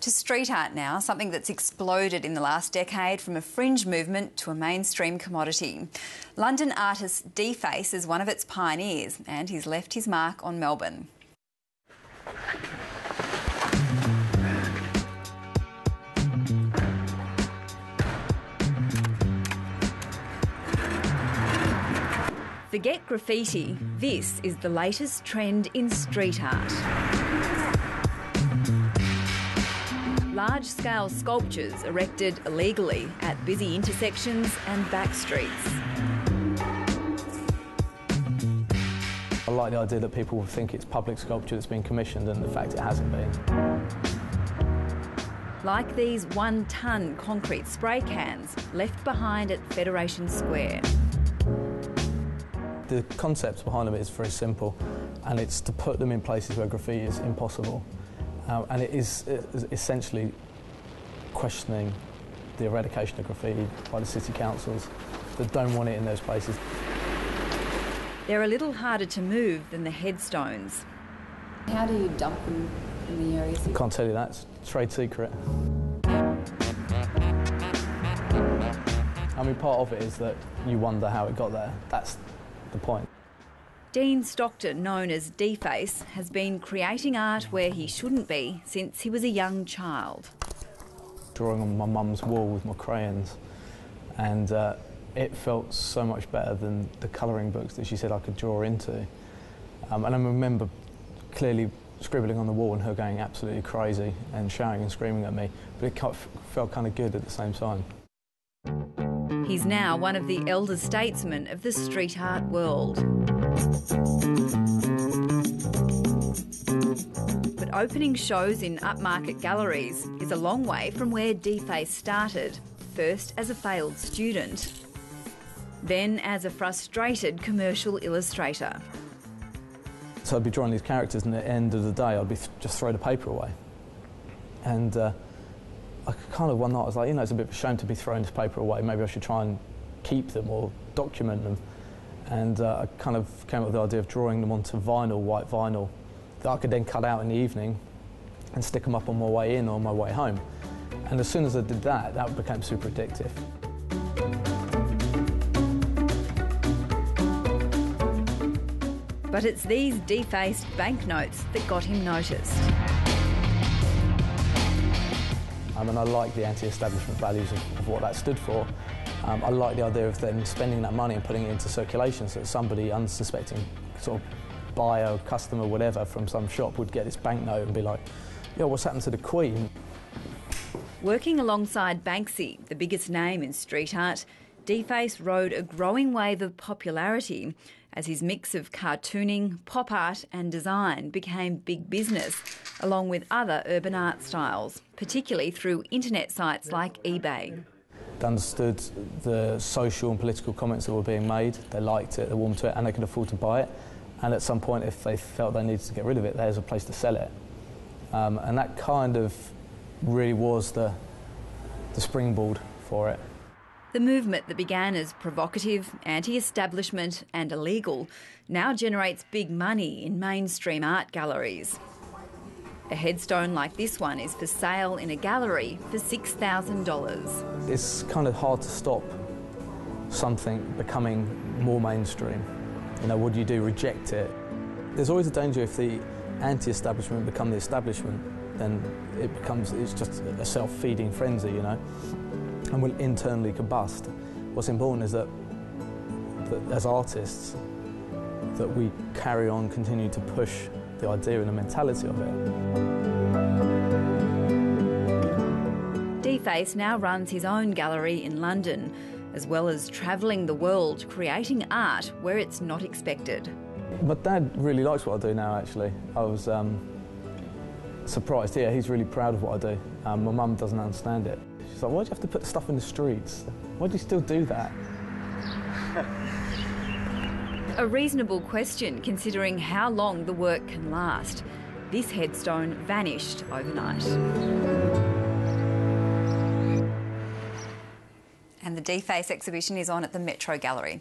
To street art now, something that's exploded in the last decade from a fringe movement to a mainstream commodity. London artist Dface is one of its pioneers, and he's left his mark on Melbourne. Forget graffiti, this is the latest trend in street art. Large-scale sculptures erected illegally at busy intersections and back streets. I like the idea that people will think it's public sculpture that's been commissioned, and the fact it hasn't been. Like these one-tonne concrete spray cans left behind at Federation Square. The concept behind them is very simple, and it's to put them in places where graffiti is impossible. And it is essentially questioning the eradication of graffiti by the city councils that don't want it in those places. They're a little harder to move than the headstones. How do you dump them in the areas? I can't tell you that, it's a trade secret. I mean, part of it is that you wonder how it got there. That's the point. Dean Stockton, known as Dface, has been creating art where he shouldn't be since he was a young child. Drawing on my mum's wall with my crayons, and it felt so much better than the colouring books that she said I could draw into. And I remember clearly scribbling on the wall and her going absolutely crazy and shouting and screaming at me, but it felt kind of good at the same time. He's now one of the elder statesmen of the street art world. But opening shows in upmarket galleries is a long way from where Dface started, first as a failed student, then as a frustrated commercial illustrator. So I'd be drawing these characters, and at the end of the day I'd be just throw the paper away. And I kind of one night I was like, you know, it's a bit of a shame to be throwing this paper away, maybe I should try and keep them or document them. And I kind of came up with the idea of drawing them onto vinyl, white vinyl, that I could then cut out in the evening and stick them up on my way in or on my way home. And as soon as I did that, that became super addictive. But it's these defaced banknotes that got him noticed. And I like the anti-establishment values of what that stood for. I like the idea of then spending that money and putting it into circulation so that somebody unsuspecting sort of buyer, customer, whatever from some shop would get this banknote and be like, yo, what's happened to the Queen? Working alongside Banksy, the biggest name in street art, Dface rode a growing wave of popularity as his mix of cartooning, pop art and design became big business, along with other urban art styles, particularly through internet sites like eBay. They understood the social and political comments that were being made, they liked it, they warmed to it, and they could afford to buy it. And at some point, if they felt they needed to get rid of it, there's a place to sell it. And that kind of really was the springboard for it. The movement that began as provocative, anti-establishment and illegal now generates big money in mainstream art galleries. A headstone like this one is for sale in a gallery for $6,000. It's kind of hard to stop something becoming more mainstream. You know, what do? Reject it? There's always a danger if the anti-establishment become the establishment, then it's just a self-feeding frenzy, you know, and will internally combust. What's important is that as artists, that we carry on, continue to push the idea and the mentality of it. Dface now runs his own gallery in London, as well as travelling the world creating art where it's not expected. My dad really likes what I do now, actually. I was surprised. Yeah, he's really proud of what I do. My mum doesn't understand it. She's like, why do you have to put stuff in the streets? Why do you still do that? A reasonable question considering how long the work can last. This headstone vanished overnight. And the Dface exhibition is on at the Metro Gallery.